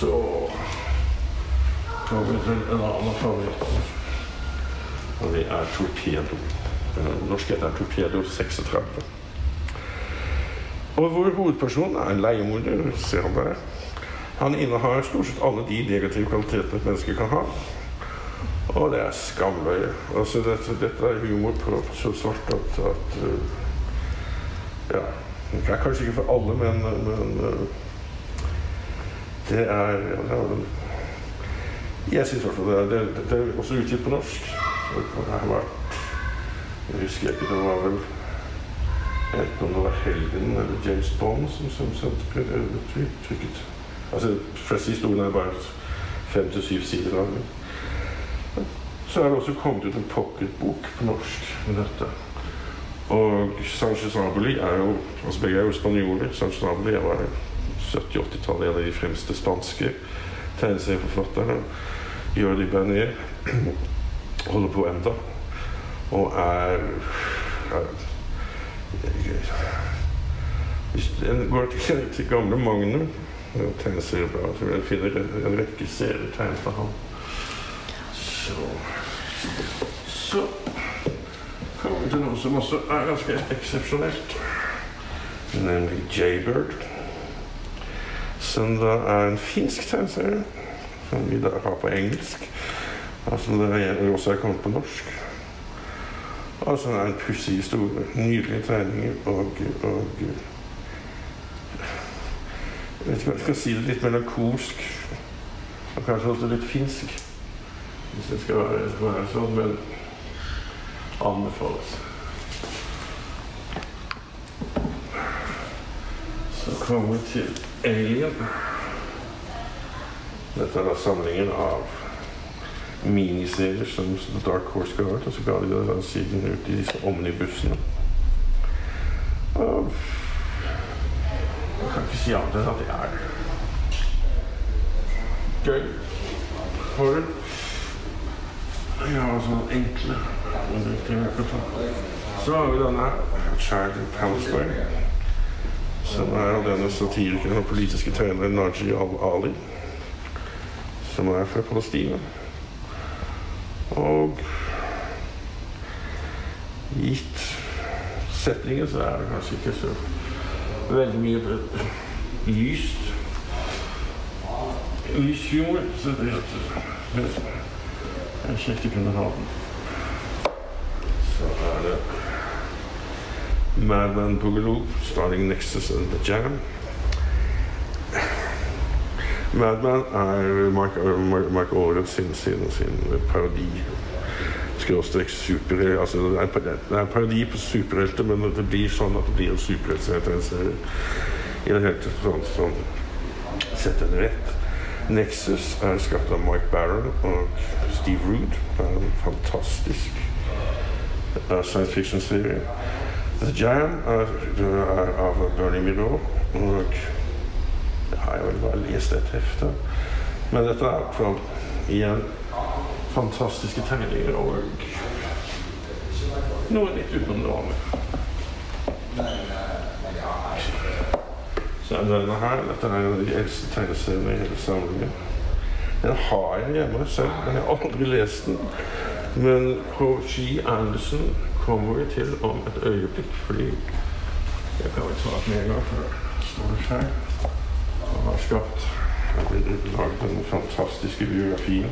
Så har vi en annen favoritt. Og det Torpedo. Norsk heter Torpedo 36. Og vår hovedperson en leiemorder, ser han der. Han innehar stort sett alle de negative kvalitetene et menneske kan ha. Og det skamløye. Altså, dette humor på så svart at ja, det kanskje ikke for alle, men det ja, jeg synes i hvert fall det også utgitt på norsk. Så det har vært, jeg husker ikke, det var vel enten om det var Helgen eller James Bond som trykket. Altså, de fleste historiene bare 5-7 sider av det. Så det også kommet ut en pocketbok på norsk med dette. Og Sánchez Arbely jo, altså begge jo spanjoler. Sánchez Arbely var 70-80-tallet en av de fremste spanske tegneserieforfatterne. Jordi Bernet holder på enda, og hvis en går til gamle Magnum, tegneseriebladet, så vil en finne en rekke serier tegnet av ham. Så kommer vi til noe som også ganske eksepsjonelt, nemlig Jaybird, som da en finsk tegneserie, som vi da har på engelsk, altså det også kommet på norsk. Altså en pussig historie, nydelige tegninger og jeg vet ikke hva jeg skal si det, litt melankolsk og kanskje også litt finsk, hvis det skal være sånn, men anbefales. Så kommer vi til Alien. Dette da samlingen av miniserier som Dark Horse ga ut, og så ga de det da siden ut i disse omnibussene. Og jeg kan ikke si annet enn at det gøy. Har du? Ja, sånn enkle ting jeg kan ta. Så har vi denne Charlie Palmsberg, som denne satirikeren og politiske tegneren Naji al-Ali, som fra Palestina. Og gitt settingen så det kanskje ikke så veldig mye lyst humor, så det kjekt å kunne ha den. Så det Mad Men Boogaloo, starting Nexus and the Jam. Mad Men Mark Orland sin parodi. Skråstrek superhelter, altså det en parodi på superhelter, men det blir sånn at det blir en superheltserie i det hele tatt, sånn sett en rett. Nexus skapt av Mike Barron og Steve Rude, en fantastisk science fiction-serie. The Jam av Bernie Miro, og jeg har vel bare lest et hefte, men dette i hvert fall igjen fantastiske tegninger og noe litt utenom det vanlige. Så denne her, dette en av de eldste tegneseriene i hele samlingen. Den har jeg hjemme selv, men jeg har aldri lest den. Men H.G. Anderson kommer vi til om et øyeblikk, fordi jeg kan vel ta et med en gang, for det står det feil. Han har laget den fantastiske biografien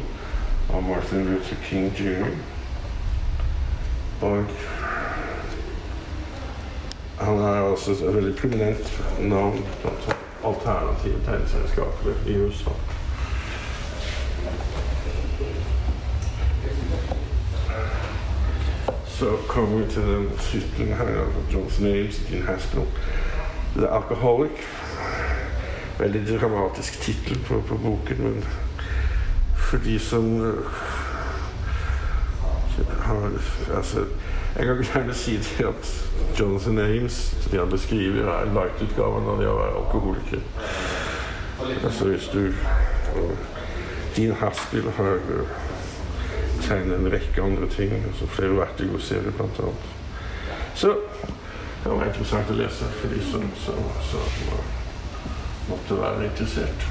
av Martin Luther King Jr. Og han også et veldig prominent navn blant alternative tegneselskaper i USA. Så kommer vi til den titlen her av Jonathan Ames og Gene Haspel. The Alcoholic. Veldig dramatisk titel på boken, men for de som har, altså, jeg kan gjerne si det at Jonathan Ames, de han beskriver, light-utgaven av det å være alkoholiker. Altså hvis du, Gene Haspel har tegnet en rekke andre ting, altså flere Vertigo-serier blant annet. Så det var interessant å lese for de som måtte være interessert.